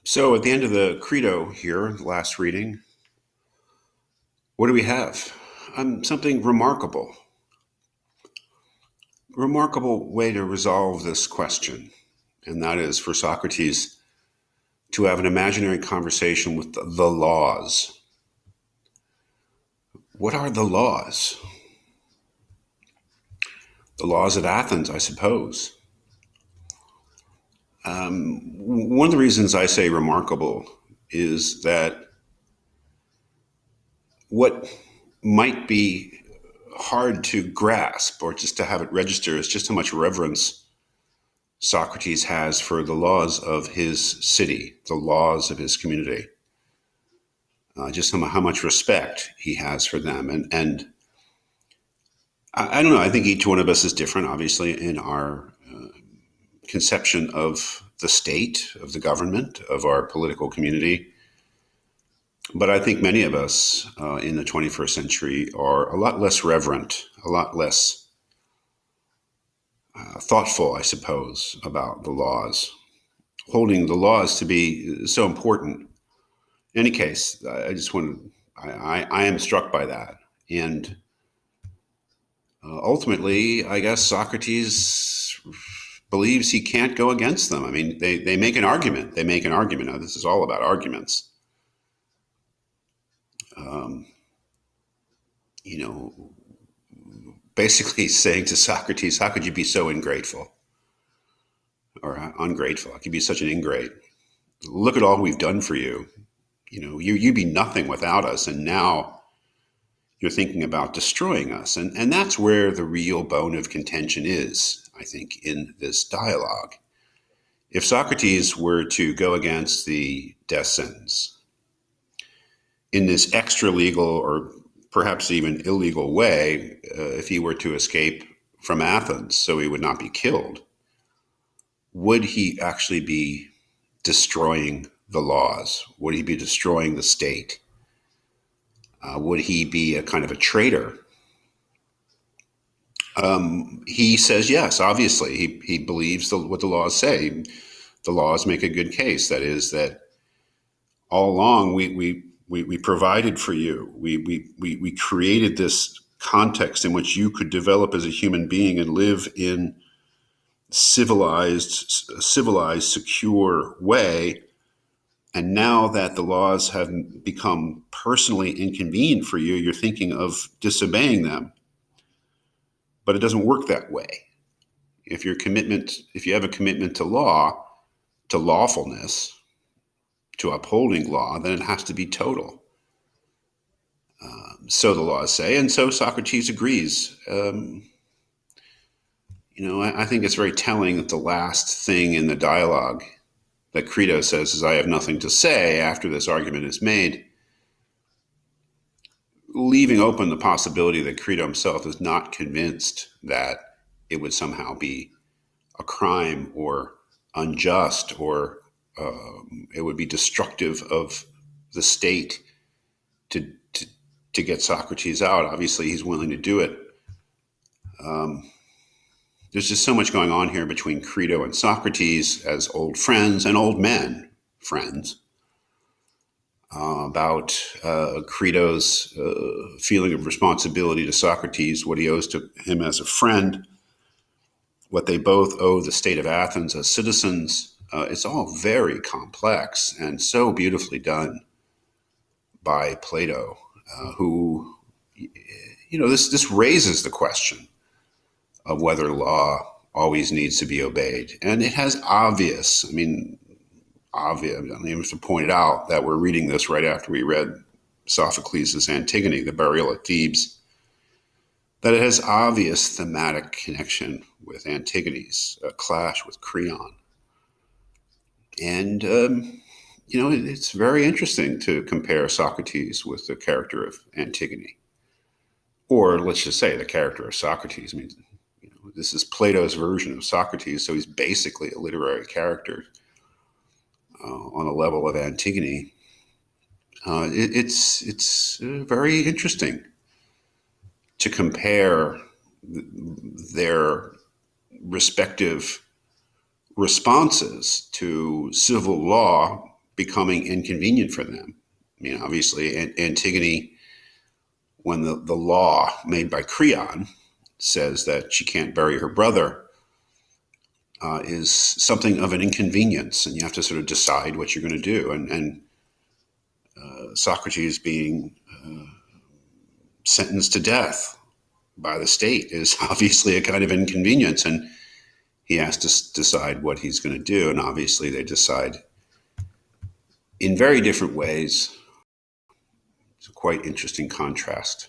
So at the end of the Crito here, the last reading, what do we have? Something remarkable. Remarkable way to resolve this question, and that is for Socrates to have an imaginary conversation with the laws. What are the laws? The laws of Athens, I suppose. One of the reasons I say remarkable is that what might be hard to grasp or just to have it register is just how much reverence Socrates has for the laws of his city, the laws of his community, just how much respect he has for them. And I don't know, I think each one of us is different, obviously, in our conception of the state, of the government, of our political community. But I think many of us in the 21st century are a lot less reverent, a lot less thoughtful, I suppose, about the laws, holding the laws to be so important. In any case, I just want to, I am struck by that. And ultimately, I guess Socrates believes he can't go against them. I mean, they make an argument. They make an argument. Now, this is all about arguments. Um, you know, basically saying to Socrates, how could you be so ungrateful or ungrateful? How could you be such an ingrate? Look at all we've done for you. You'd be nothing without us. And now you're thinking about destroying us. And that's where the real bone of contention is, I think, in this dialogue. If Socrates were to go against the death sentence in this extra legal or perhaps even illegal way, if he were to escape from Athens so he would not be killed, would he actually be destroying the laws? Would he be destroying the state? Would he be a kind of a traitor? He says yes, obviously. He believes what the laws say. The laws make a good case. That is, that all along we provided for you. We created this context in which you could develop as a human being and live in civilized, secure way. And now that the laws have become personally inconvenient for you, you're thinking of disobeying them. But it doesn't work that way. If you have a commitment to law, to lawfulness, to upholding law, then it has to be total. So the laws say, and so Socrates agrees. I think it's very telling that the last thing in the dialogue that Crito says is, I have nothing to say after this argument is made, leaving open the possibility that Crito himself is not convinced that it would somehow be a crime or unjust or it would be destructive of the state to get Socrates out. Obviously, he's willing to do it. There's just so much going on here between Crito and Socrates as old friends and old men friends about Crito's feeling of responsibility to Socrates, what he owes to him as a friend, what they both owe the state of Athens as citizens. It's all very complex and so beautifully done by Plato, who, this raises the question of whether law always needs to be obeyed. And it has obvious, I don't even have to point it out that we're reading this right after we read Sophocles' Antigone, the burial at Thebes, that it has obvious thematic connection with Antigone's clash with Creon. And, it's very interesting to compare Socrates with the character of Antigone. Or let's just say the character of Socrates. This is Plato's version of Socrates, so he's basically a literary character on the level of Antigone. It's very interesting to compare their respective responses to civil law becoming inconvenient for them. I mean, obviously, Antigone, when the law made by Creon says that she can't bury her brother, is something of an inconvenience, and you have to sort of decide what you're going to do. And Socrates being sentenced to death by the state is obviously a kind of inconvenience, and he has to decide what he's going to do. And obviously, they decide in very different ways. It's a quite interesting contrast.